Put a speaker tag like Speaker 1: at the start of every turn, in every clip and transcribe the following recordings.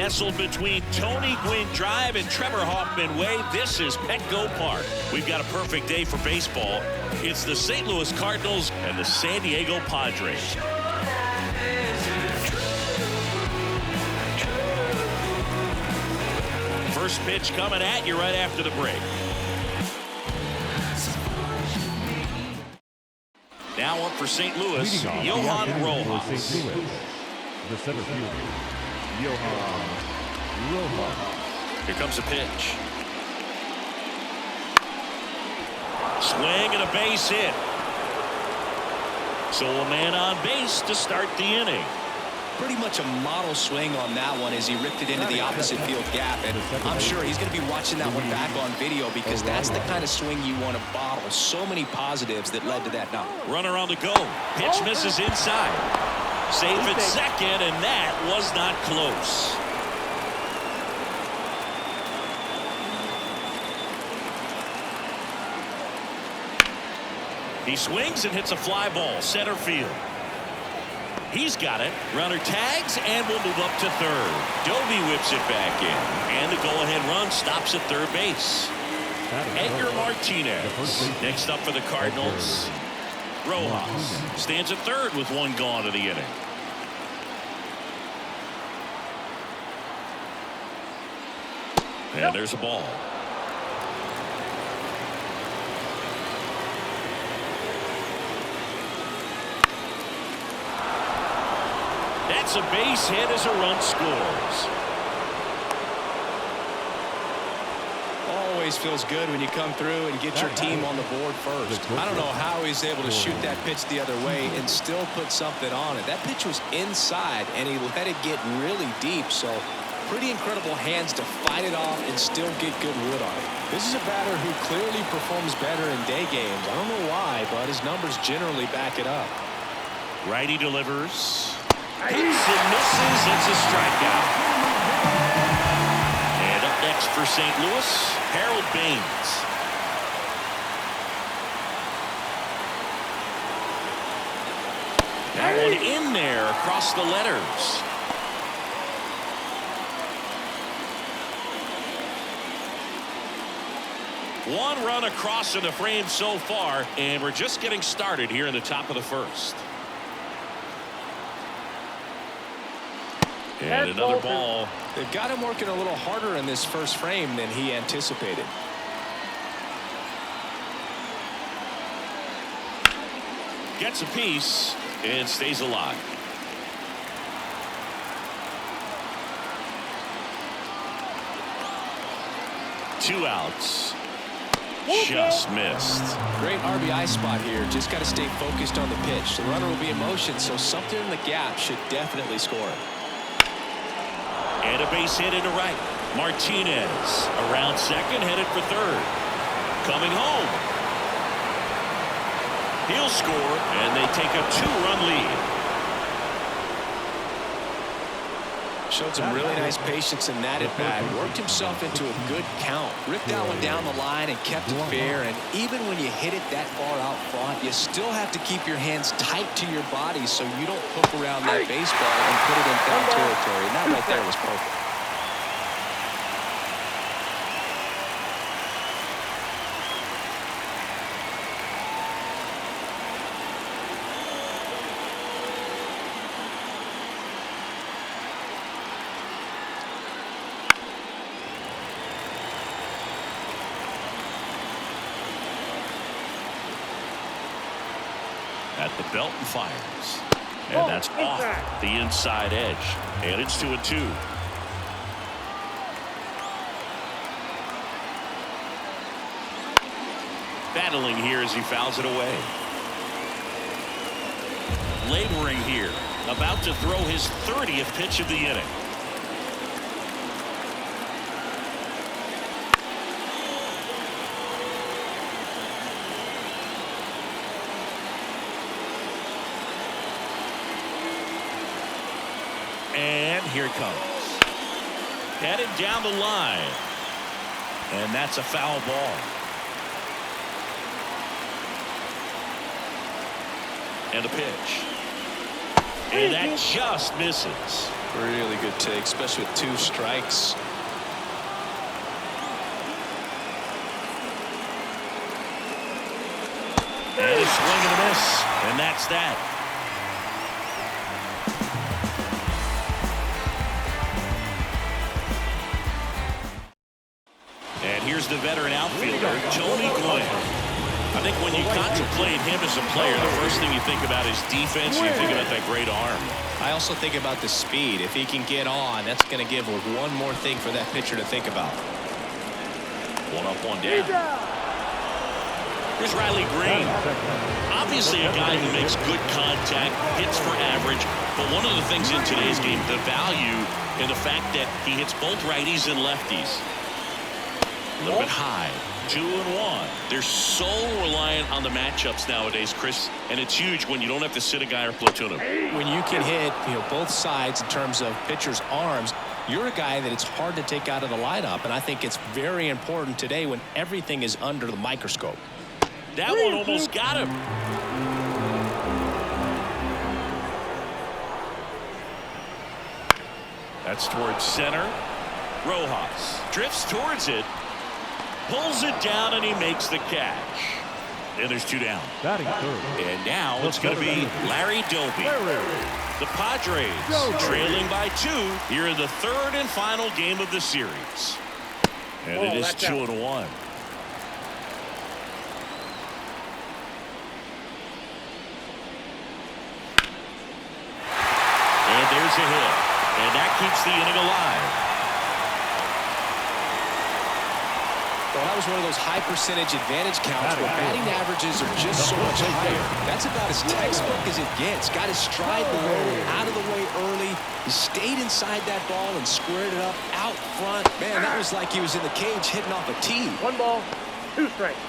Speaker 1: Nestled between Tony Gwynn Drive and Trevor Hoffman Way, this is Petco Park. We've got a perfect day for baseball. It's the St. Louis Cardinals and the San Diego Padres. First pitch coming at you right after the break. Now up for St. Louis, Johan Rojas.
Speaker 2: The center fielder, Johan Rojas.
Speaker 1: Here comes a pitch. Swing and a base hit. So a man on base to start the inning.
Speaker 3: Pretty much a model swing on that one as he ripped it into the opposite field gap, and I'm sure he's going to be watching that one back on video because that's the kind of swing you want to bottle. So many positives that led to that knock.
Speaker 1: Runner on the go. Pitch misses inside. Safe at second, and that was not close. He swings and hits a fly ball center field. He's got it. Runner tags and will move up to third. Dovey whips it back in. And the go-ahead run stops at third base. Edgar Martinez. Next up for the Cardinals, Rojas stands at third with one gone in the inning. And there's a ball. That's a base hit as a run scores.
Speaker 3: Always feels good when you come through and get your team on the board first. I don't know how he's able to shoot that pitch the other way and still put something on it. That pitch was inside and he let it get really deep, so pretty incredible hands to fight it off and still get good wood on it. This is a batter who clearly performs better in day games. I don't know why, but his numbers generally back it up.
Speaker 1: Righty delivers. Hits and misses. It's a strikeout. And up next for St. Louis, Harold Baines. That one in there across the letters. One run across in the frame so far, and we're just getting started here in the top of the first. And another ball.
Speaker 3: They've got him working a little harder in this first frame than he anticipated.
Speaker 1: Gets a piece and stays alive. Two outs. Just missed.
Speaker 3: Great RBI spot here. Just got to stay focused on the pitch. The runner will be in motion, so something in the gap should definitely score it.
Speaker 1: And a base hit into right. Martinez around second, headed for third. Coming home. He'll score, and they take a two-run lead.
Speaker 3: Showed some really nice patience in that at-bat. Worked himself into a good count. Ripped that one down the line and kept it fair. And even when you hit it that far out front, you still have to keep your hands tight to your body so you don't hook around that baseball and put it in foul territory. And that right there was perfect.
Speaker 1: At the belt and fires. And that's off the inside edge. And it's 2-2. Battling here as he fouls it away. Laboring here. About to throw his 30th pitch of the inning. And here it comes. Headed down the line. And that's a foul ball. And a pitch. And that just misses.
Speaker 3: Really good take, especially with 2 strikes.
Speaker 1: And a swing and a miss. And that's that. And here's the veteran outfielder, Tony Gwynn. I think when you contemplate him as a player, the first thing you think about is defense. You think about that great arm.
Speaker 3: I also think about the speed. If he can get on, that's going to give one more thing for that pitcher to think about.
Speaker 1: 1 up, 1 down. Here's Riley Green. Obviously a guy who makes good contact, hits for average, but one of the things in today's game, the value in the fact that he hits both righties and lefties. A little bit high. 2-1. They're so reliant on the matchups nowadays, Chris, and it's huge when you don't have to sit a guy or platoon him.
Speaker 3: When you can hit, both sides in terms of pitchers' arms, you're a guy that it's hard to take out of the lineup, and I think it's very important today when everything is under the microscope.
Speaker 1: That one almost got him. That's towards center. Rojas drifts towards it, pulls it down, and he makes the catch. And there's 2 down.
Speaker 2: Batting third.
Speaker 1: And now it's going to be Larry Doby. The Padres trailing by 2 here in the 3rd and final game of the series. And it is 2-1. And there's a hit. And that keeps the inning alive.
Speaker 3: Well, that was one of those high percentage advantage counts where batting averages are just so much higher. That's about as textbook as it gets. Got his stride below, out of the way early. He stayed inside that ball and squared it up out front. Man, that was like he was in the cage hitting off a tee.
Speaker 4: 1 ball, 2 strikes.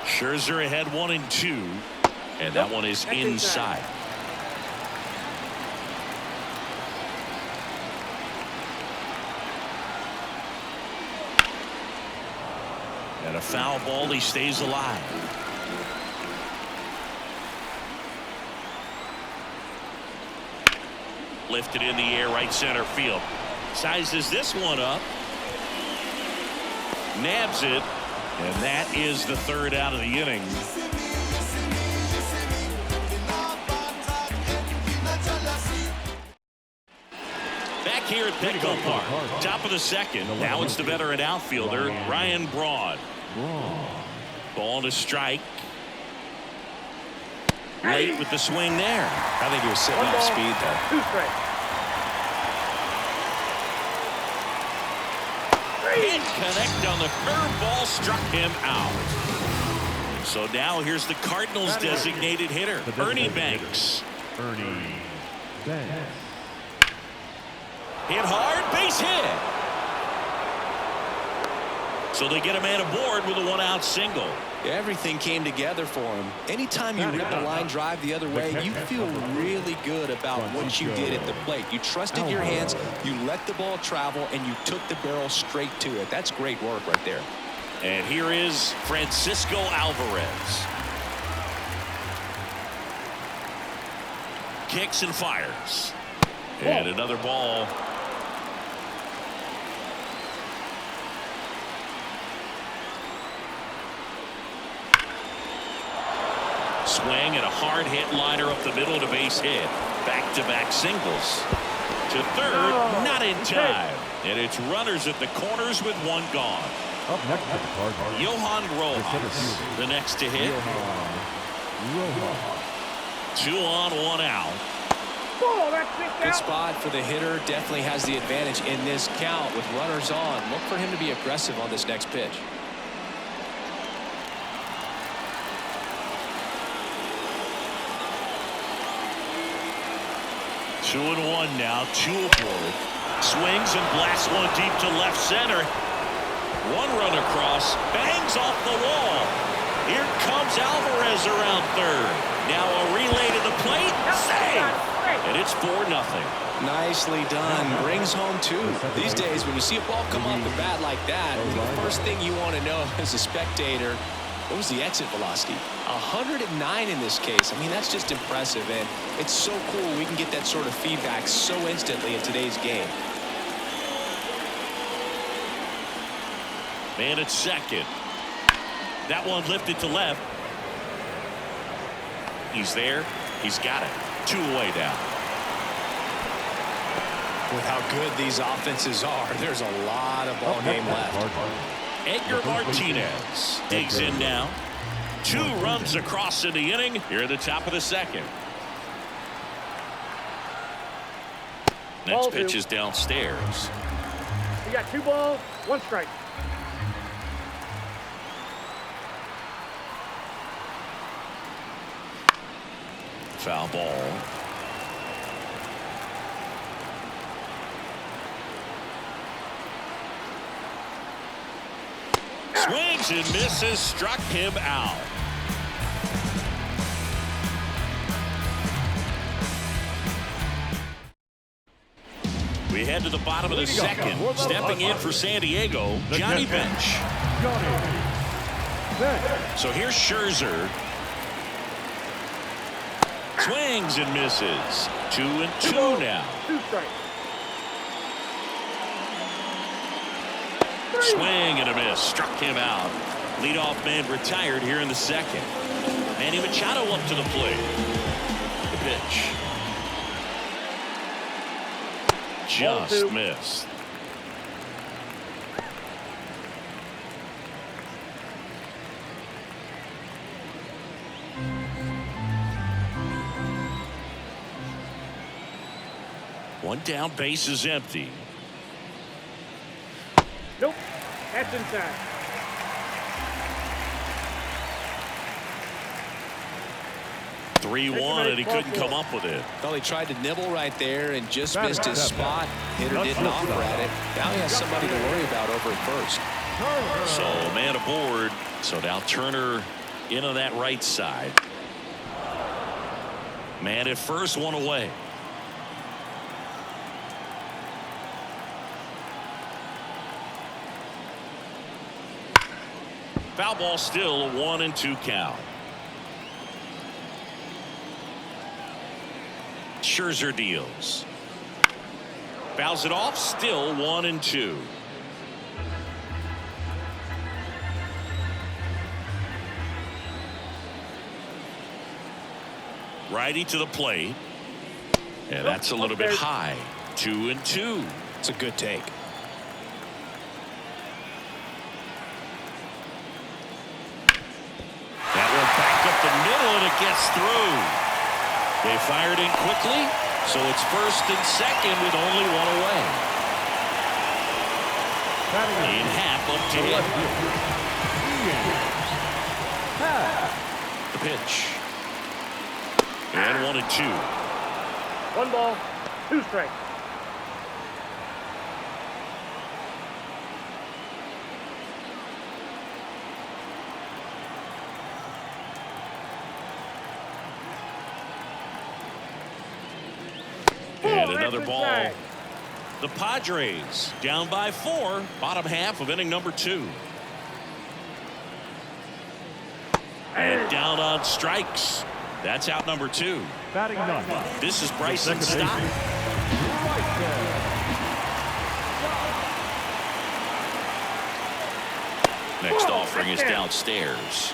Speaker 1: Scherzer ahead 1-2, and that one is inside. And a foul ball, he stays alive. Lifted in the air, right center field. Sizes this one up. Nabs it. And that is the 3rd out of the inning. Back here at Petco Park, top of the 2nd. Now it's the veteran outfielder, Ryan Braun. Ball to strike. Late with the swing there.
Speaker 3: I think he was sitting off speed there.
Speaker 4: 2 strikes.
Speaker 1: Can't connect on the curveball, struck him out. So now here's the Cardinals designated hitter, Ernie Banks.
Speaker 2: Ernie Banks.
Speaker 1: Hit hard, base hit. So they get a man aboard with a 1-out single.
Speaker 3: Everything came together for him. Anytime you rip a line drive the other way, you feel really good about what you did at the plate. You trusted your hands, you let the ball travel, and you took the barrel straight to it. That's great work right there.
Speaker 1: And here is Francisco Alvarez. Kicks and fires. And another ball. Swing and a hard hit liner up the middle to base hit. Back-to-back singles. To third, not in time. And it's runners at the corners with 1 gone.
Speaker 2: Up next to the Cardinals.
Speaker 1: Johan Rojas, the next to hit. 2 on, 1 out.
Speaker 3: Good spot for the hitter. Definitely has the advantage in this count with runners on. Look for him to be aggressive on this next pitch.
Speaker 1: 2-1 now, 2 aboard. Swings and blasts one deep to left center. 1 run across, bangs off the wall. Here comes Alvarez around third. Now a relay to the plate, save. And it's 4-0.
Speaker 3: Nicely done. Brings home 2. These days, when you see a ball come off the bat like that, the first thing you want to know as a spectator, what was the exit velocity? 109 in this case. I mean, that's just impressive, and it's so cool we can get that sort of feedback so instantly in today's game.
Speaker 1: Man at second. That one lifted to left. He's there. He's got it. 2 away now.
Speaker 3: With how good these offenses are, there's a lot of ball game left.
Speaker 1: Edgar Martinez digs in now. 2 runs across in the inning here at the top of the second. Next pitch is downstairs.
Speaker 4: You got 2 balls, 1 strike.
Speaker 1: Foul ball. Swings and misses, struck him out. We head to the bottom of the second. Stepping in for San Diego, Johnny Bench. So here's Scherzer. Swings and misses. 2-2 now.
Speaker 4: 2 strikes.
Speaker 1: Swing and a miss. Struck him out. Leadoff man retired here in the second. Manny Machado up to the plate. The pitch. Just missed. One down, base is empty.
Speaker 4: Nope. That's inside.
Speaker 1: Three-1, and he couldn't come up with it.
Speaker 3: Well, he tried to nibble right there and just missed his spot. Hitter didn't offer at it. Now he has somebody to worry about over at first.
Speaker 1: So man aboard. So now Turner into that right side. Man at first, 1 away. Foul ball, still a 1-2 count. Scherzer deals. Fouls it off, still 1-2. Righty to the plate. And that's a little bit high. 2-2.
Speaker 3: It's a good take.
Speaker 1: That one back up the middle, and it gets through. They fired in quickly, so it's first and second with only 1 away. In half up to him. The pitch. And 1-2.
Speaker 4: 1 ball, 2 strikes.
Speaker 1: And another ball. The Padres down by 4, bottom half of inning number 2. And down on strikes. That's out number 2.
Speaker 2: Batting 9.
Speaker 1: This is Bryson Stott. Next offering is downstairs.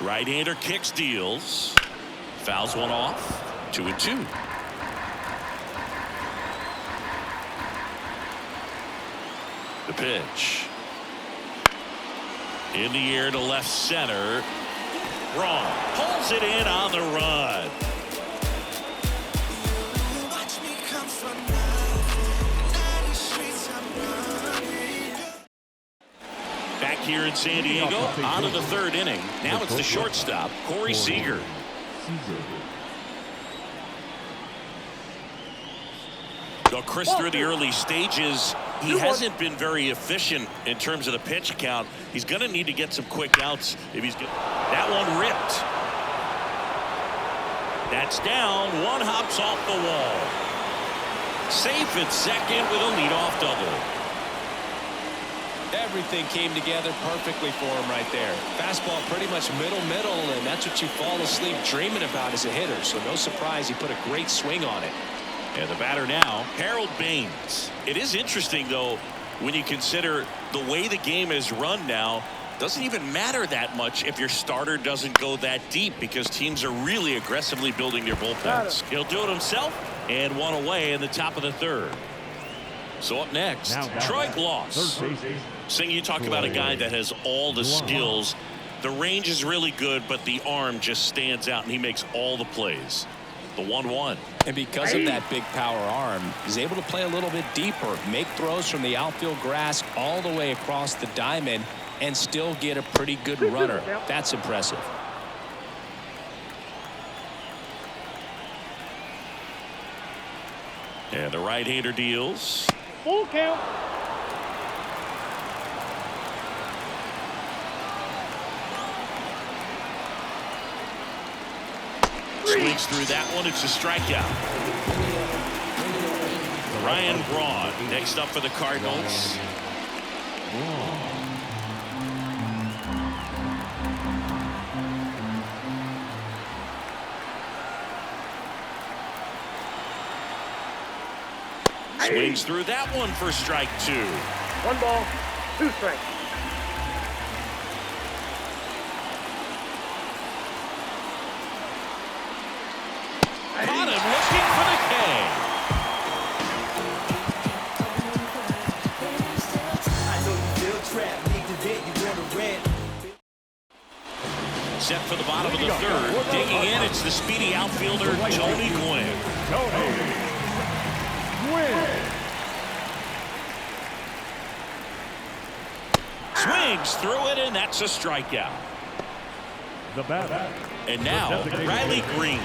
Speaker 1: Right-hander kicks, deals. Fouls one off. 2-2. The pitch. In the air to left center. Wrong. Pulls it in on the run. Back here in San Diego, on to the 3rd inning. Now it's the shortstop, Corey Seager. Though Chris, through the early stages, he hasn't been very efficient in terms of the pitch count. He's going to need to get some quick outs if he's good. That one ripped. That's down. One hops off the wall. Safe at second with a leadoff double.
Speaker 3: Everything came together perfectly for him right there. Fastball pretty much middle, and that's what you fall asleep dreaming about as a hitter. So no surprise he put a great swing on it.
Speaker 1: And the batter now, Harold Baines. It is interesting, though, when you consider the way the game is run now. Doesn't even matter that much if your starter doesn't go that deep because teams are really aggressively building their bullpens. He'll do it himself, and one away in the top of the third. So up next, Troy Gloss. Sing, you talk about a guy that has all the skills. The range is really good, but the arm just stands out, and he makes all the plays. The 1-1.
Speaker 3: And because of that big power arm, he's able to play a little bit deeper, make throws from the outfield grass all the way across the diamond, and still get a pretty good runner. That's impressive.
Speaker 1: And the right-hander deals.
Speaker 4: Full count.
Speaker 1: Swings through that one. It's a strikeout. Ryan Braun next up for the Cardinals. Swings through that one for strike 2.
Speaker 4: 1 ball, 2 strikes.
Speaker 1: Caught him looking for the K. Set for the bottom of the third. Digging in, it's the speedy outfielder, Tony Gwynn. Swings through it, and that's a strikeout.
Speaker 2: The batter.
Speaker 1: And now, Riley Green.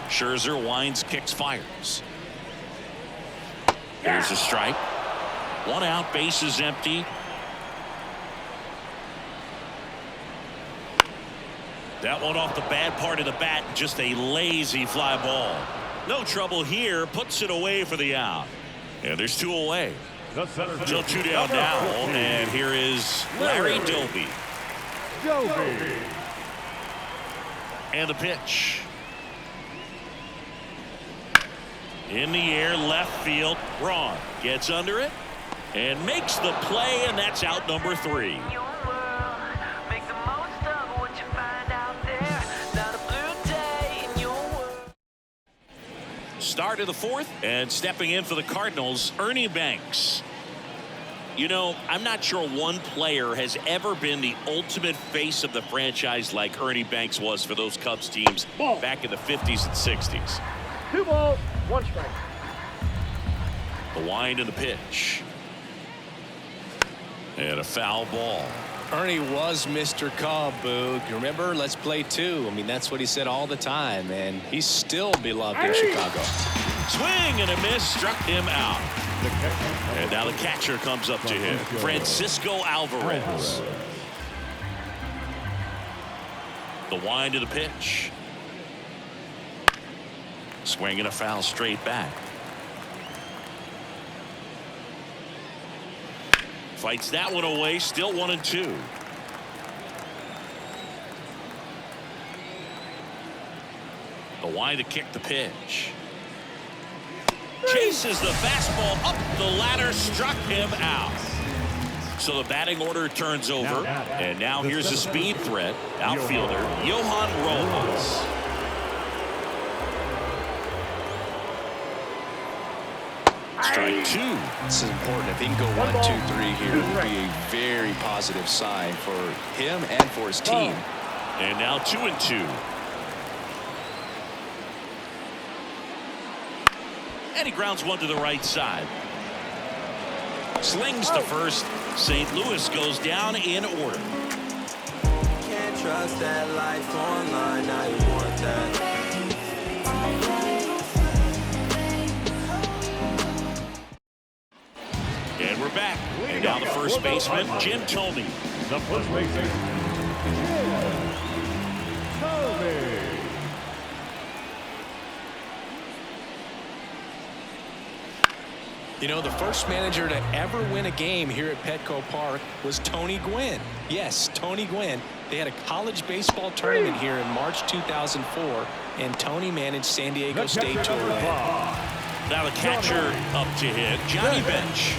Speaker 1: Scherzer winds, kicks, fires. Here's a strike. 1 out, base is empty. That one off the bad part of the bat, just a lazy fly ball. No trouble here, puts it away for the out. And there's 2 away. Still 2 down now, and here is Larry Doby. And the pitch. In the air, left field. Braun gets under it and makes the play, and that's out number 3. Start of the 4th, and stepping in for the Cardinals, Ernie Banks. You know, I'm not sure one player has ever been the ultimate face of the franchise like Ernie Banks was for those Cubs teams back in the 50s and 60s.
Speaker 4: 2 balls, 1 strike.
Speaker 1: The wind and the pitch. And a foul ball.
Speaker 3: Ernie was Mr. Cub, Boog. Remember, let's play 2. I mean, that's what he said all the time, and he's still beloved in Chicago.
Speaker 1: Swing and a miss, struck him out. And now the catcher comes up to him, Francisco Alvarez. The wind of the pitch. Swing and a foul straight back. Fights that one away, still 1-2. The wind to kick the pitch. Chases the fastball up the ladder, struck him out. So the batting order turns over, and now here's a speed threat, outfielder Johan Rojas. Strike 2.
Speaker 3: This is important. If he can go 1, 2, 3 here, it will be a very positive sign for him and for his team.
Speaker 1: And now 2-2. And he grounds one to the right side. Slings to first. St. Louis goes down in order.
Speaker 5: trust that life online, now you want that.
Speaker 1: And we're back. And now the first baseman, Jim Thome.
Speaker 2: The first baseman, Jim Thome.
Speaker 3: You know, the first manager to ever win a game here at Petco Park was Tony Gwynn. Yes, Tony Gwynn. They had a college baseball tournament here in March 2004, and Tony managed San Diego State to a win.
Speaker 1: Now the catcher up to hit, Johnny Bench.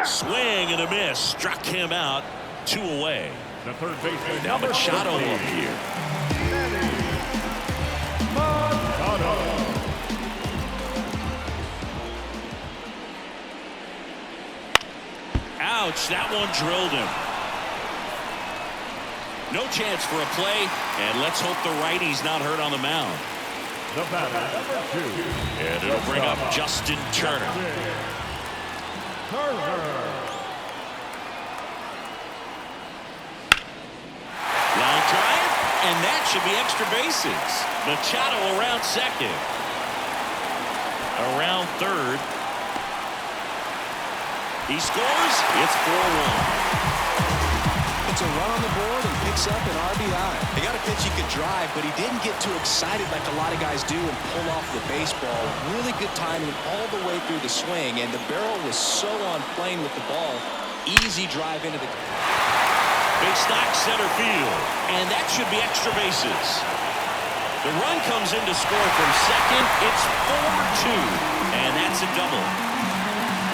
Speaker 1: Swing and a miss. Struck him out. 2 away.
Speaker 2: The third baseman.
Speaker 1: Now Machado up here.
Speaker 2: Machado.
Speaker 1: Ouch, that one drilled him. No chance for a play, and let's hope the righty's not hurt on the mound.
Speaker 2: The batter, number 2.
Speaker 1: And it'll bring up Justin Turner. Line drive, and that should be extra bases. Machado around second. Around third. He scores. It's 4-1.
Speaker 3: It's a run on the board and picks up an RBI. They got a pitch he could drive, but he didn't get too excited like a lot of guys do and pull off the baseball. Really good timing all the way through the swing, and the barrel was so on plane with the ball. Easy drive into the...
Speaker 1: Big stock center field, and that should be extra bases. The run comes in to score from second. It's 4-2, and that's a double.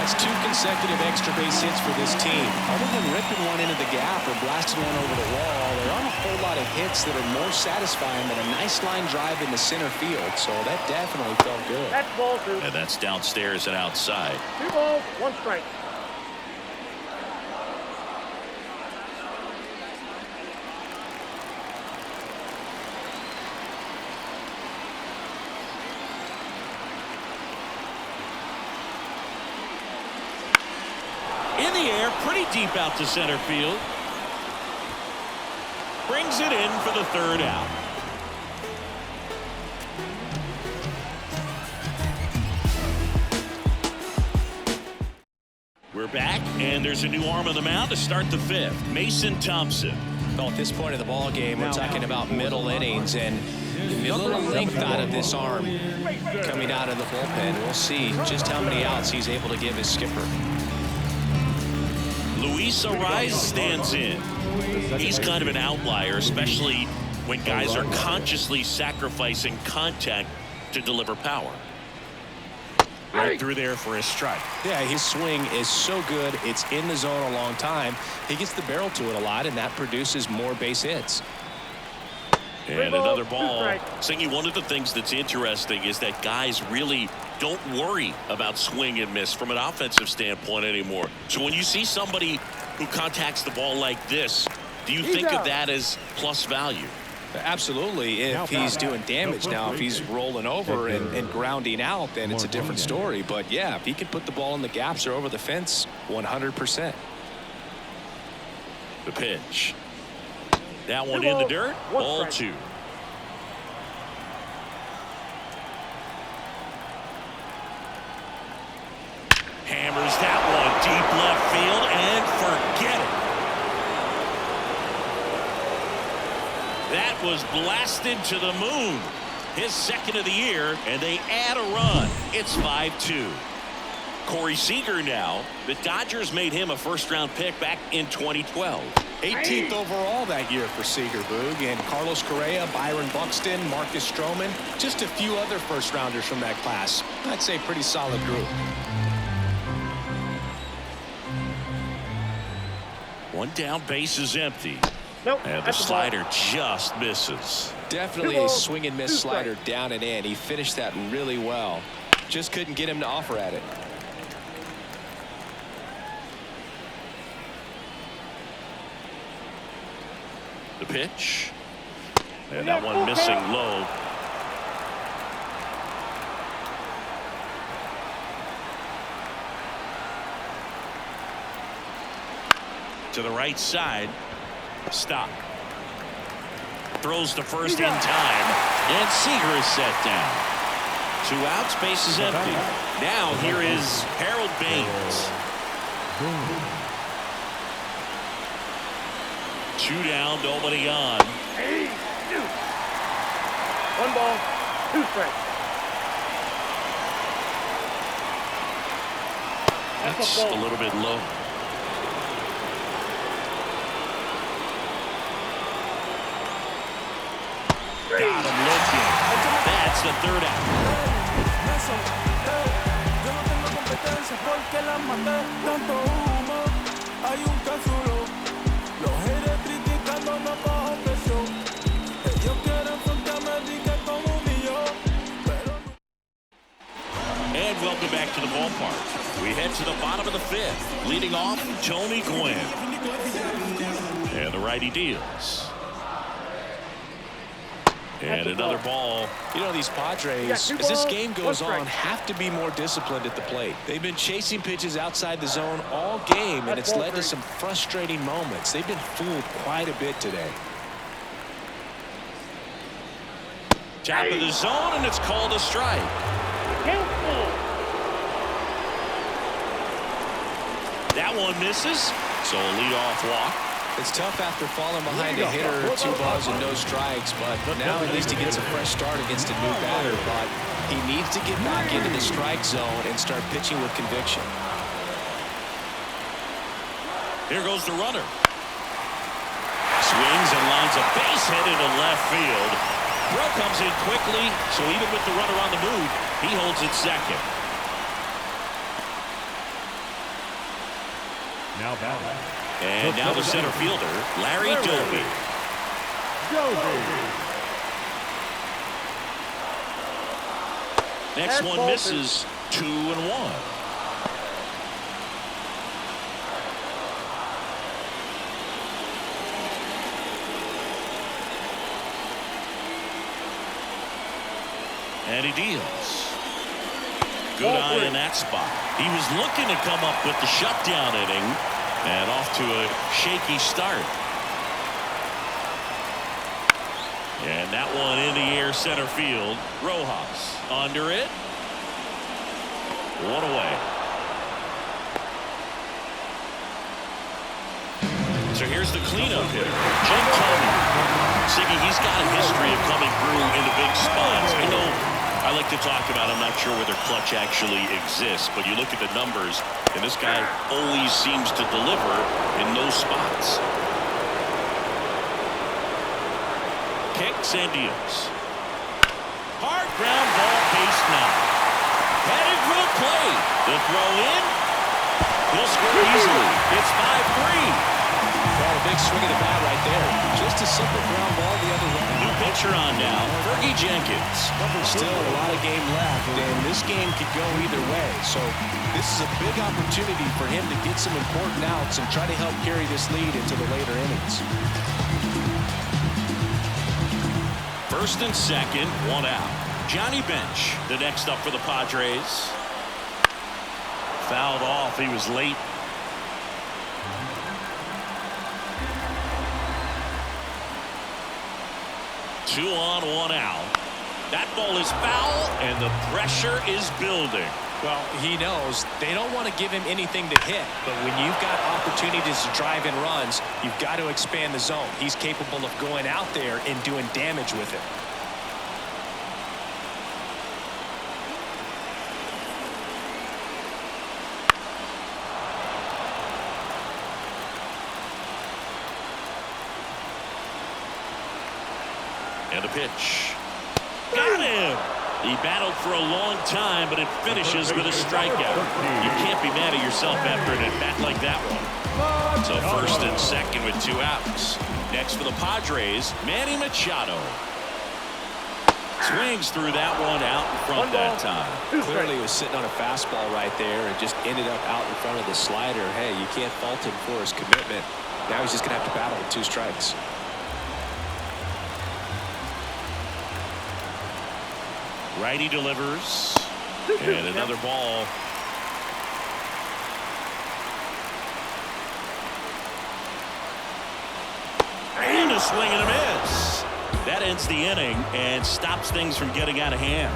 Speaker 3: That's 2 consecutive extra base hits for this team. Other than ripping one into the gap or blasting one over the wall, there aren't a whole lot of hits that are more satisfying than a nice line drive in the center field. So that definitely felt good.
Speaker 4: That's ball 2.
Speaker 1: And that's downstairs and outside.
Speaker 4: 2 balls, 1 strike.
Speaker 1: In the air, pretty deep out to center field. Brings it in for the 3rd out. We're back, and there's a new arm on the mound to start the 5th. Mason Thompson.
Speaker 3: Well, at this point of the ball game, we're talking about middle innings, and a little length out of this arm coming out of the bullpen. We'll see just how many outs he's able to give his skipper.
Speaker 1: Luis Ariz stands in. He's kind of an outlier, especially when guys are consciously sacrificing contact to deliver power. Right through there for a strike.
Speaker 3: Yeah, his swing is so good. It's in the zone a long time. He gets the barrel to it a lot, and that produces more base hits.
Speaker 1: And another ball. Singy, one of the things that's interesting is that guys really don't worry about swing and miss from an offensive standpoint anymore. So when you see somebody who contacts the ball like this, do you think of that as plus value?
Speaker 3: Absolutely. If he's doing damage now, if he's rolling over and grounding out, then it's a different story. But yeah, if he can put the ball in the gaps or over the fence, 100%.
Speaker 1: The pitch. That one in the dirt. Ball 2. Hammers that one deep left field and forget it. That was blasted to the moon. His 2nd of the year, and they add a run. It's 5-2. Corey Seager now. The Dodgers made him a 1st-round pick back in 2012.
Speaker 3: 18th overall that year for Seager, Boog, and Carlos Correa, Byron Buxton, Marcus Stroman, just a few other 1st-rounders from that class. I'd say pretty solid group.
Speaker 1: One down, base is empty.
Speaker 4: Nope.
Speaker 1: And the slider just misses.
Speaker 3: Definitely a swing and miss slider down and in. He finished that really well. Just couldn't get him to offer at it.
Speaker 1: The pitch. And that one missing low. To the right side. Stop. Throws to first in time. And Seager is set down. 2 outs, base is empty. Now here is Harold Baines. 2 down, nobody on.
Speaker 4: 1 ball, 2 strikes.
Speaker 1: That's a little bit low. Got him looking. That's the 3rd out. And welcome back to the ballpark. We head to the bottom of the 5th. Leading off, Tony Gwynn. And the righty deals. And another ball.
Speaker 3: You know, these Padres, as this game goes on, have to be more disciplined at the plate. They've been chasing pitches outside the zone all game, and it's led to some frustrating moments. They've been fooled quite a bit today.
Speaker 1: Top of the zone, and it's called a strike. That one misses, so a leadoff walk.
Speaker 3: It's tough after falling behind a hitter, 2 balls and no strikes, but now at least he gets a fresh start against a new batter. But he needs to get back into the strike zone and start pitching with conviction.
Speaker 1: Here goes the runner. Swings and lines a base hit into left field. Throw comes in quickly, so even with the runner on the move, he holds it second.
Speaker 2: Now batting.
Speaker 1: And now the center fielder, Larry Doby. Next one misses, 2-1. And he deals. Good eye in that spot. He was looking to come up with the shutdown inning. And off to a shaky start. And that one in the air center field. Rojas under it. 1 away. So here's the cleanup hitter, Jim Thome. Siggy, he's got a history of coming through into big spots. I know I like to talk about, I'm not sure whether clutch actually exists, but you look at the numbers, and this guy always seems to deliver in those spots. Kicks and deals. Hard ground ball, base now. Headed for the plate. The throw in. He'll score easily. It's 5-3.
Speaker 3: Well, a big swing of the bat right there. Just a simple ground ball the other way.
Speaker 1: New pitcher on now, Fergie Jenkins.
Speaker 3: Still a lot of game left, and this game could go either way. So this is a big opportunity for him to get some important outs and try to help carry this lead into the later innings.
Speaker 1: First and second, 1 out. Johnny Bench, the next up for the Padres. Fouled off. He was late. Two on, 1 out. That ball is foul, and the pressure is building.
Speaker 3: Well, he knows they don't want to give him anything to hit, but when you've got opportunities to drive in runs, you've got to expand the zone. He's capable of going out there and doing damage with it.
Speaker 1: And a pitch. Got him! He battled for a long time, but it finishes with a strikeout. You can't be mad at yourself after an at-bat like that one. So first and second with 2 outs. Next for the Padres, Manny Machado. Swings through that one out in front that time.
Speaker 3: Clearly he was sitting on a fastball right there and just ended up out in front of the slider. Hey, you can't fault him for his commitment. Now he's just going to have to battle with 2 strikes.
Speaker 1: Righty delivers. And another ball. And a swing and a miss. That ends the inning and stops things from getting out of hand.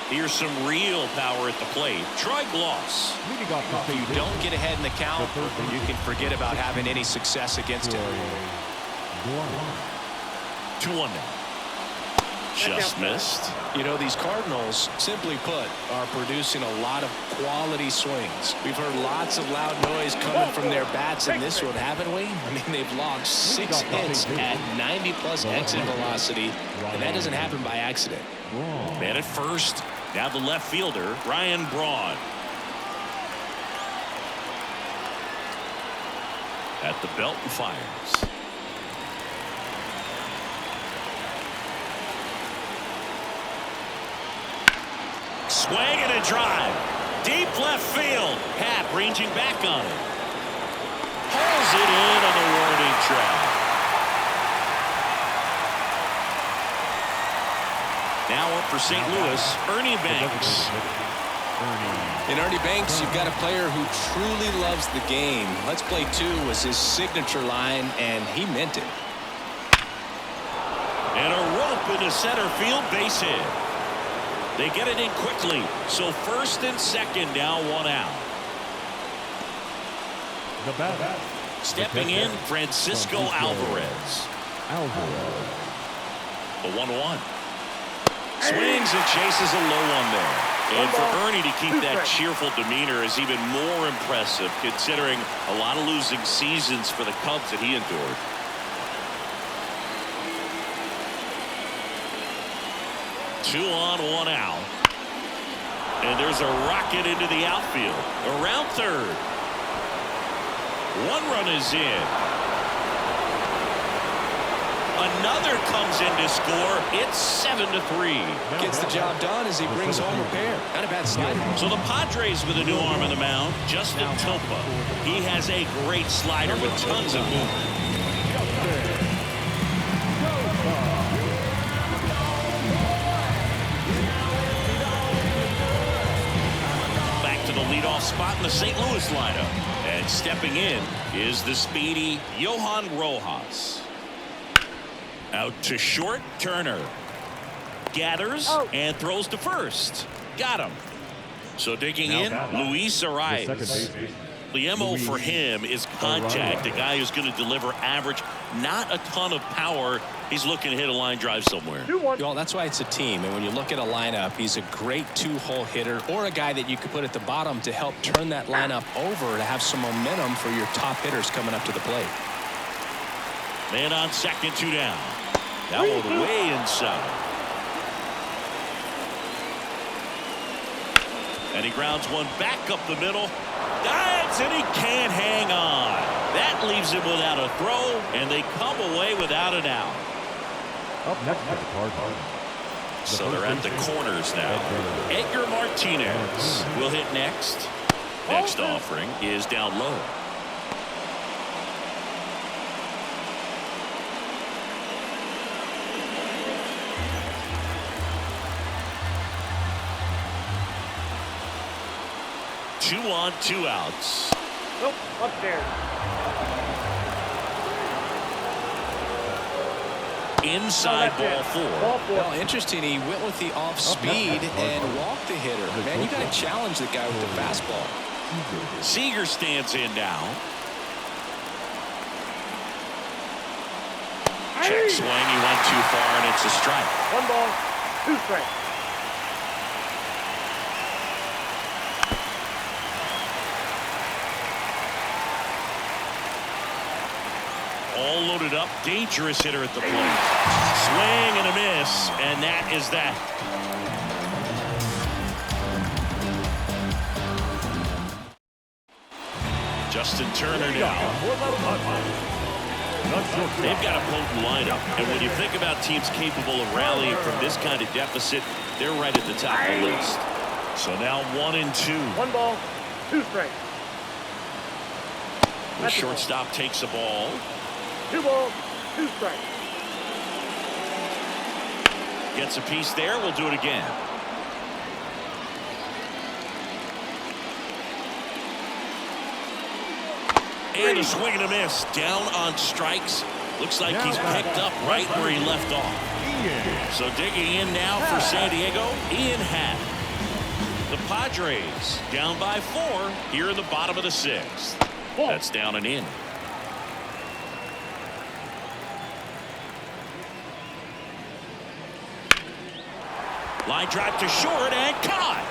Speaker 1: Here's some real power at the plate. Troy Gloss.
Speaker 2: Leading off the
Speaker 3: If you
Speaker 2: field,
Speaker 3: don't get ahead in the count,
Speaker 2: The third
Speaker 3: you can forget about having any success against him.
Speaker 1: 2-1 now. Just missed.
Speaker 3: You know, these Cardinals, simply put, are producing a lot of quality swings. We've heard lots of loud noise coming from their bats in this one, haven't we? I mean, they've logged 6 hits at 90-plus exit velocity, and that doesn't happen by accident.
Speaker 1: Man at first. Now the left fielder, Ryan Braun. At the belt and fires. Swing and a drive. Deep left field. Happ ranging back on it. Pulls it in on the warning track. Now up for St. Louis, Ernie Banks.
Speaker 3: In Ernie Banks, you've got a player who truly loves the game. Let's play two was his signature line, and he meant it.
Speaker 1: And a rope into center field, base hit. They get it in quickly, so first and second now, 1 out.
Speaker 2: the bat.
Speaker 1: Stepping in, Francisco Alvarez. The 1-1. Swings and chases a low one there. And for Ernie to keep that cheerful demeanor is even more impressive, considering a lot of losing seasons for the Cubs that he endured. Two on, 1 out. And there's a rocket into the outfield. Around third. 1 run is in. Another comes in to score. It's 7-3.
Speaker 3: Gets the job done as he brings home a pair. Not a bad slider.
Speaker 1: So the Padres with a new arm on the mound, Justin Topa. He has a great slider with tons of movement. Back to the leadoff spot in the St. Louis lineup. And stepping in is the speedy Johan Rojas. Out to short, Turner. Gathers and throws to first. Got him. So digging in, Luis Arias. The MO for him is contact. A guy who's going to deliver average, not a ton of power. He's looking to hit a line drive somewhere.
Speaker 3: Well, that's why it's a team. And when you look at a lineup, he's a great two-hole hitter or a guy that you could put at the bottom to help turn that lineup over to have some momentum for your top hitters coming up to the plate.
Speaker 1: Man on second, 2 down. That one way inside. And he grounds one back up the middle. Dives, and he can't hang on. That leaves him without a throw, and they come away without an out.
Speaker 2: Up next to the Cardinals.
Speaker 1: So they're at the corners now. Edgar Martinez will hit next. Next offering is down low. Two on, 2 outs.
Speaker 4: Nope, upstairs.
Speaker 1: Inside ball 4.
Speaker 3: Well, interesting. He went with the off speed and walked the hitter. Man, you got to challenge the guy with the fastball.
Speaker 1: Seager stands in now. Check swing. He went too far, and it's a strike.
Speaker 4: 1 ball, 2 strikes.
Speaker 1: All loaded up, dangerous hitter at the plate. Swing and a miss, and that is that. Justin Turner now. They've got a potent lineup, and when you think about teams capable of rallying from this kind of deficit, they're right at the top of the list. So now 1 and 2.
Speaker 4: 1 ball, 2 strikes.
Speaker 1: The shortstop takes the ball.
Speaker 4: 2 balls, 2 strikes.
Speaker 1: Gets a piece there. We'll do it again. And a swing and a miss. Down on strikes. Looks like he's picked up right where he left off. So digging in now for San Diego, Ian Happ. The Padres down by 4 here in the bottom of the 6th. That's down and in. Line drive to short and caught.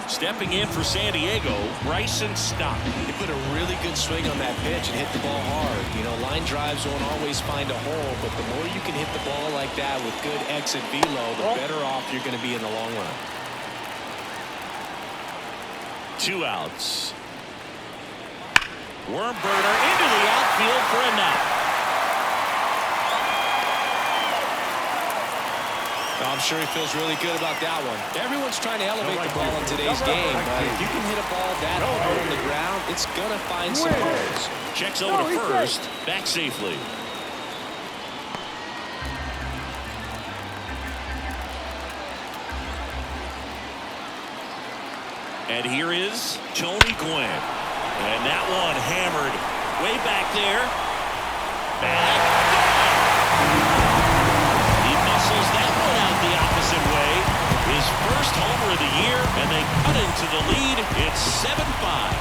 Speaker 1: Stepping in for San Diego, Bryson Stott.
Speaker 3: He put a really good swing on that pitch and hit the ball hard. You know, line drives won't always find a hole, but the more you can hit the ball like that with good exit velo, the better off you're going to be in the long run.
Speaker 1: 2 outs. Worm burner into the outfield for a knock.
Speaker 3: I'm sure he feels really good about that one. Everyone's trying to elevate the ball in today's game, but if you can hit a ball that hard on the ground, it's going to find some holes.
Speaker 1: Checks over to first, back safely. And here is Tony Gwynn. And that one hammered way back there. He muscles that one out the opposite way. His first homer of the year, and they cut into the lead. It's 7-5.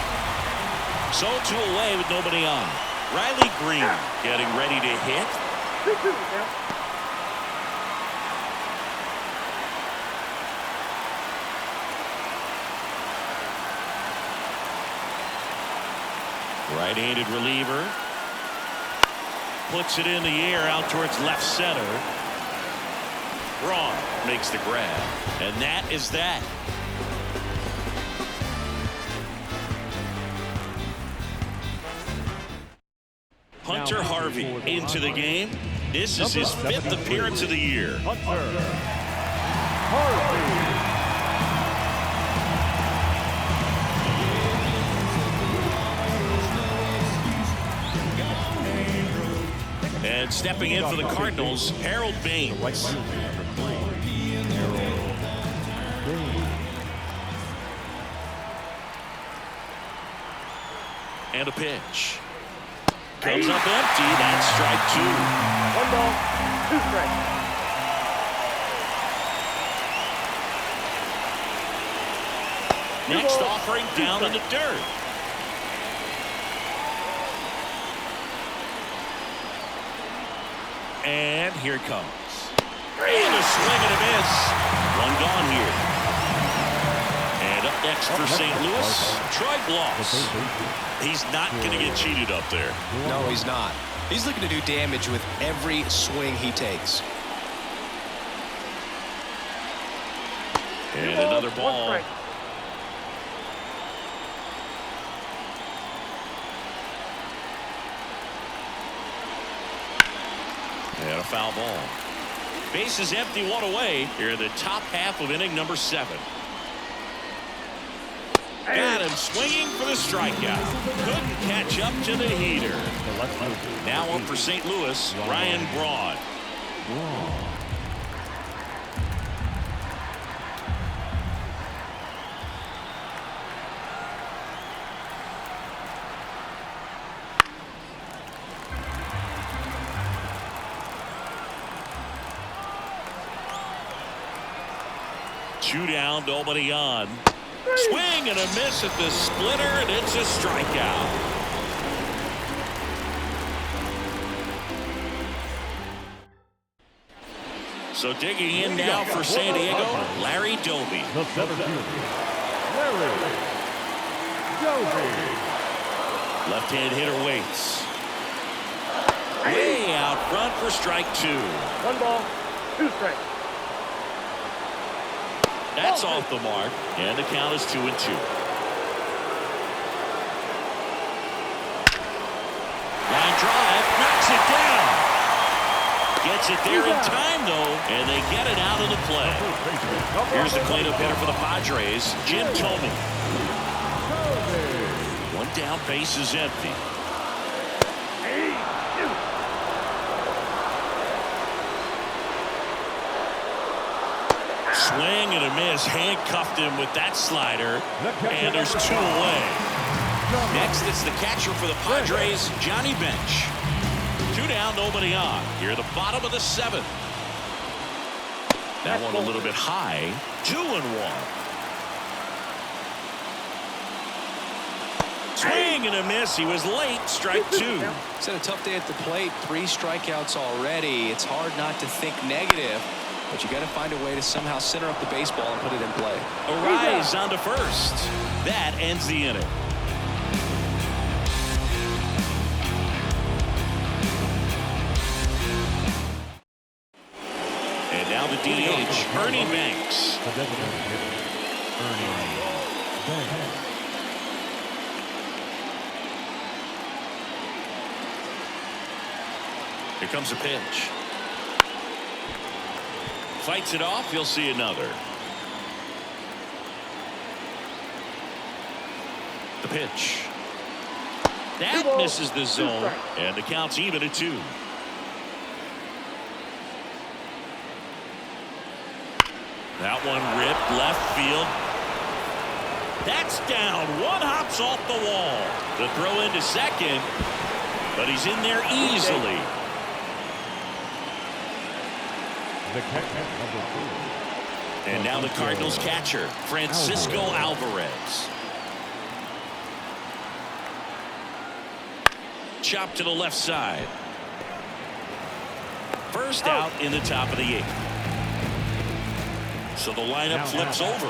Speaker 1: So 2 away with nobody on. Riley Green getting ready to hit.
Speaker 4: 2-2 now.
Speaker 1: Right-handed reliever. Puts it in the air out towards left center. Braun makes the grab. And that is that. Hunter Harvey into the game. This is his 5th appearance of the year.
Speaker 2: Hunter Harvey.
Speaker 1: And stepping in for the Cardinals, Harold Baines. And a pitch. Comes up empty. That's strike 2.
Speaker 4: 1 ball, 2 strikes.
Speaker 1: Next offering down in the dirt. And here it comes. And a swing and a miss. 1 gone here. And up next for St. Louis, Troy Gloss. He's not going to get cheated up there.
Speaker 3: No, he's not. He's looking to do damage with every swing he takes.
Speaker 1: And another ball. And a foul ball. Bases empty, 1 away here in the top half of inning number 7. Got him swinging for the strikeout. Couldn't catch up to the heater. Now up for St. Louis, Ryan Braun. Two down, nobody on. Swing and a miss at the splitter, and it's a strikeout. So digging in now for San Diego, Larry Doby.
Speaker 2: The center fielder, Larry Doby.
Speaker 1: Left-hand hitter waits. Way out front for strike 2.
Speaker 4: 1 ball, 2 strikes.
Speaker 1: That's off the mark, and the count is 2-2. Line drive, knocks it down. Gets it there in time, though, and they get it out of the play. Here's the cleanup hitter for the Padres, Jim Thome. 1 down, base is empty. Swing and a miss. Handcuffed him with that slider. And there's 2 away. Next, it's the catcher for the Padres, Johnny Bench. 2 down, nobody on. Here at the bottom of the 7th. That one a little bit high. 2-1. Swing and a miss. He was late. Strike 2.
Speaker 3: It's had a tough day at the plate. 3 strikeouts already. It's hard not to think negative, but you got to find a way to somehow center up the baseball and put it in play.
Speaker 1: Arise on to first. That ends the inning. And now the DH, Ernie Banks. Here comes a pitch. Fights it off. You'll see another. The pitch. That misses the zone. And the count's even at 2. That one ripped left field. That's down. One hops off the wall. The throw into second. But he's in there easily. And now the Cardinals catcher, Francisco Alvarez. Chop to the left side. First out in the top of the 8th. So the lineup flips over.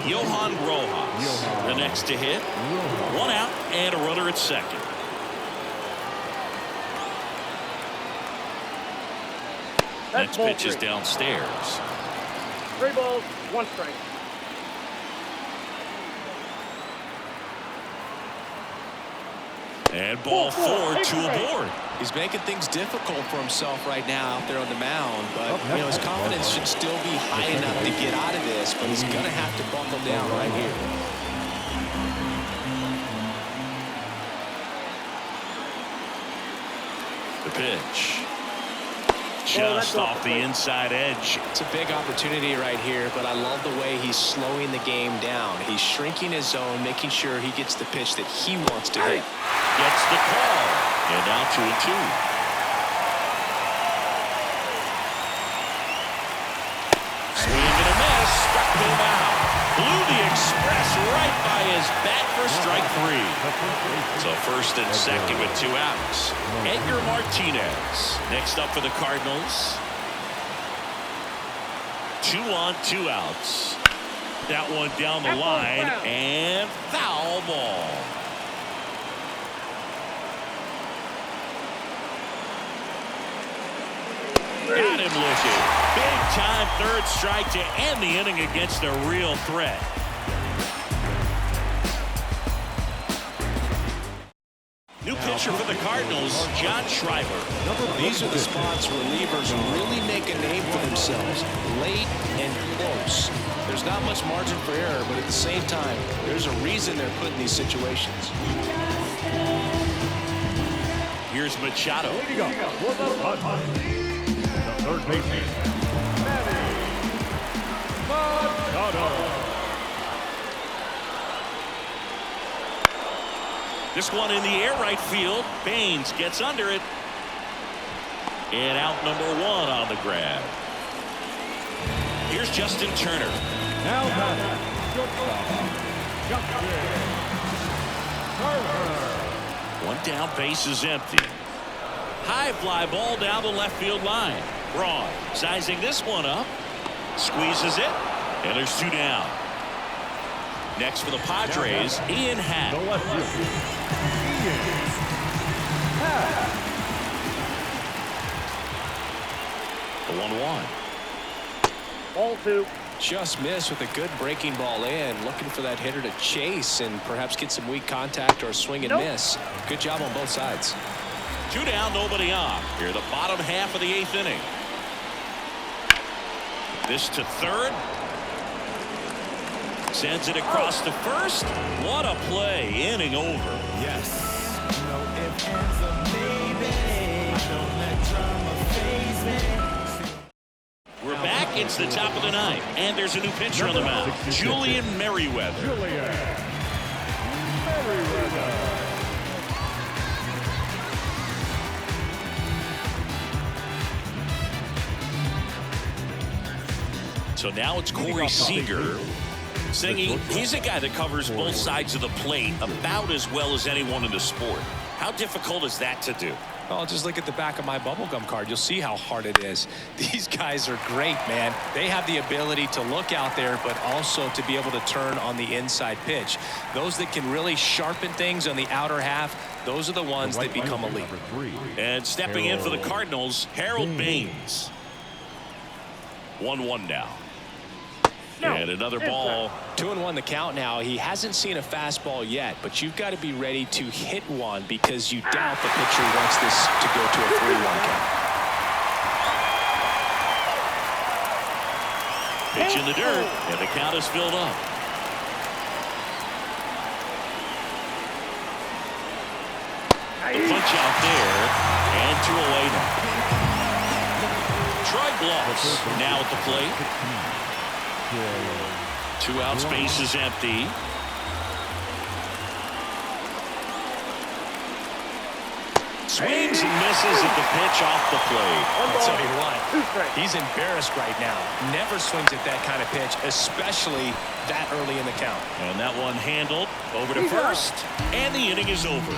Speaker 1: Johan Rojas, the next to hit. 1 out and a runner at second. Next pitch is downstairs.
Speaker 4: 3 balls, 1 strike.
Speaker 1: And ball 4, 2 aboard.
Speaker 3: He's making things difficult for himself right now out there on the mound, but you know his confidence should still be high enough to get out of this, but he's going to have to buckle down right here.
Speaker 1: The pitch. Just off the inside edge.
Speaker 3: It's a big opportunity right here, but I love the way he's slowing the game down. He's shrinking his zone, making sure he gets the pitch that he wants to hit.
Speaker 1: Gets the call. And now 2-2. Swing and a miss. Struck him out. Blew the express right by his bat for strike 3. So first and second with 2 outs. Edgar Martinez next up for the Cardinals. 2 on, 2 outs. That one down the line and foul ball. Got him looking. Big time 3rd strike to end the inning against a real threat. New pitcher for the Cardinals, John Schreiber.
Speaker 3: These are the spots relievers really make a name for themselves. Late and close. There's not much margin for error, but at the same time, there's a reason they're put in these situations.
Speaker 1: Here's Machado.
Speaker 2: Third baseman, Machado.
Speaker 1: This one in the air right field. Baines gets under it. And out number 1 on the grab. Here's Justin Turner.
Speaker 2: Now batting, Turner.
Speaker 1: 1 down, base is empty. High fly ball down the left field line. Braun sizing this one up. Squeezes it. And there's 2 down. Next for the Padres, Ian Happ.
Speaker 2: The left fielder, Ian Happ.
Speaker 1: The 1-1.
Speaker 4: Ball 2.
Speaker 3: Just missed with a good breaking ball in. Looking for that hitter to chase and perhaps get some weak contact or swing and miss. Good job on both sides.
Speaker 1: 2 down, nobody on. Here the bottom half of the 8th inning. This to third. Sends it across to first. What a play. Inning over.
Speaker 5: Yes. No ifs, ands, or maybe. Don't let drama faze me.
Speaker 1: We're back It's the top of the ninth, and there's a new pitcher on the mound, Julian Merriweather.
Speaker 2: Julian Merriweather.
Speaker 1: So now it's Corey Seager singing. He's a guy that covers both sides of the plate about as well as anyone in the sport. How difficult is that to do?
Speaker 3: Oh, just look at the back of my bubblegum card. You'll see how hard it is. These guys are great, man. They have the ability to look out there, but also to be able to turn on the inside pitch. Those that can really sharpen things on the outer half, those are the ones that become elite.
Speaker 1: And stepping in for the Cardinals, Harold Baines. 1-1 now. And another ball.
Speaker 3: 2-1 the count now. He hasn't seen a fastball yet, but you've got to be ready to hit one because you doubt the pitcher wants this to go to a 3-1 count.
Speaker 1: Pitch in the dirt, and the count is filled up. The punch out there, and 2 away now. Troy Gloss now at the plate. 2 out, space is empty. Swings and misses at the pitch off the plate.
Speaker 3: I'll tell you what, he's embarrassed right now. Never swings at that kind of pitch, especially that early in the count.
Speaker 1: And that one handled over to first, and the inning is over.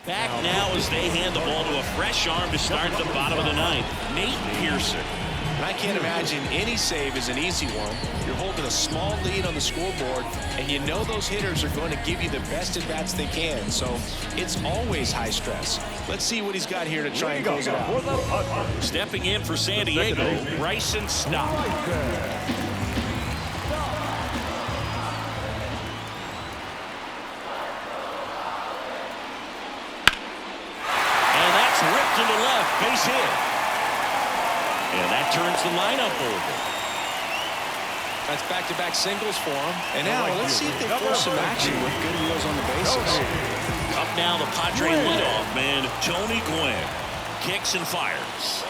Speaker 1: Back now as they hand the ball to a fresh arm to start the bottom of the ninth, Nate Pearson.
Speaker 3: And I can't imagine any save is an easy one. You're holding a small lead on the scoreboard, and you know those hitters are going to give you the best at-bats they can. So it's always high stress. Let's see what he's got here to try and close it out.
Speaker 1: Stepping in for San Diego, Bryson Stott. Ripped into left, base hit. And that turns the lineup over.
Speaker 3: That's back-to-back singles for him. And now let's see if they force some action with good wheels on the bases.
Speaker 1: Up now the Padre leadoff man, Tony Gwynn. Kicks and fires.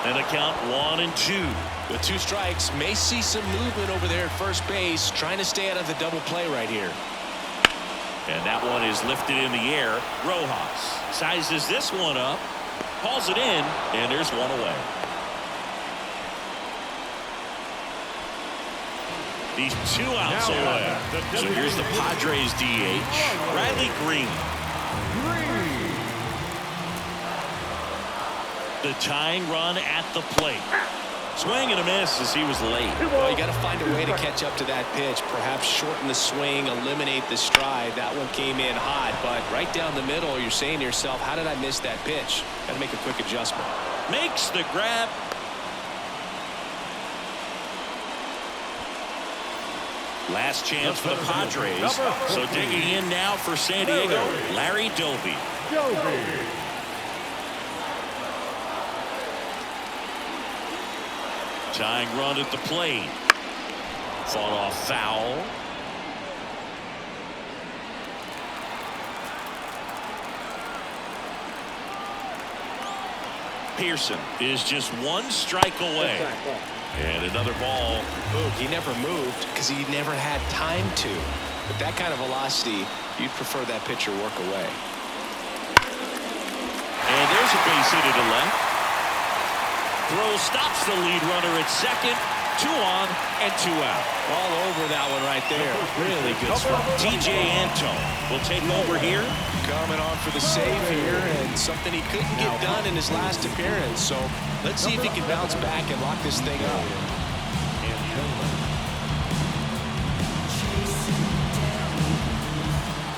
Speaker 1: And the count 1-2.
Speaker 3: With 2 strikes, may see some movement over there at first base, trying to stay out of the double play right here.
Speaker 1: And that one is lifted in the air. Rojas sizes this one up, hauls it in, and there's 1 away. He's 2 outs away. So here's the Padres DH, Riley Green. The tying run at the plate. Swing and a miss as he was late.
Speaker 3: Well, you got to find a way to catch up to that pitch. Perhaps shorten the swing, eliminate the stride. That one came in hot, but right down the middle, you're saying to yourself, how did I miss that pitch? Got to make a quick adjustment.
Speaker 1: Makes the grab. Last chance for the Padres. So digging in now for San Diego, Larry Doby. Tying run at the plate. Fought off foul. Pearson is just 1 strike away. And another ball.
Speaker 3: Ooh, he never moved because he never had time to. With that kind of velocity, you'd prefer that pitcher work away.
Speaker 1: And there's a base hit to the left. Throw stops the lead runner at second. 2 on and 2 out.
Speaker 3: All over that one right there. Really good spot.
Speaker 1: TJ Antone will take over here.
Speaker 3: Coming on for the save here, and something he couldn't get done in his last appearance. So let's see if he can bounce back and lock this thing up.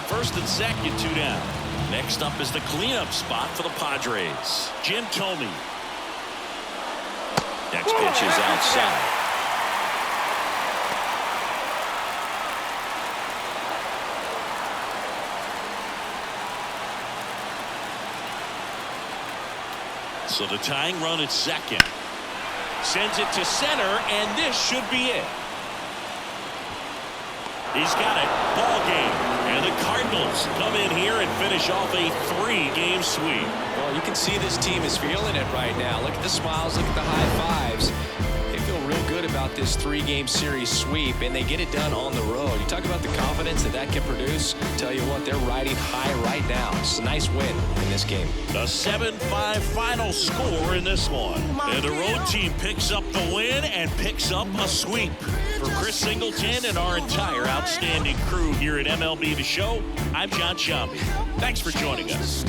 Speaker 1: First and second, 2 down. Next up is the cleanup spot for the Padres. Jim Thome. Next pitch is outside. So the tying run at second. Sends it to center, and this should be it. He's got it. Ball game. And the Cardinals Cardinals come in here and finish off a 3-game sweep.
Speaker 3: Well, you can see this team is feeling it right now. Look at the smiles, look at the high fives. They feel real good about this 3-game series sweep, and they get it done on the road. You talk about the confidence that can produce. Tell you what, they're riding high right now. It's a nice win in this game.
Speaker 1: The 7-5 final score in this one. And the road team picks up the win and picks up a sweep. For Chris Singleton and our entire outstanding crew here at MLB The Show, I'm John Shambi. Thanks for joining us.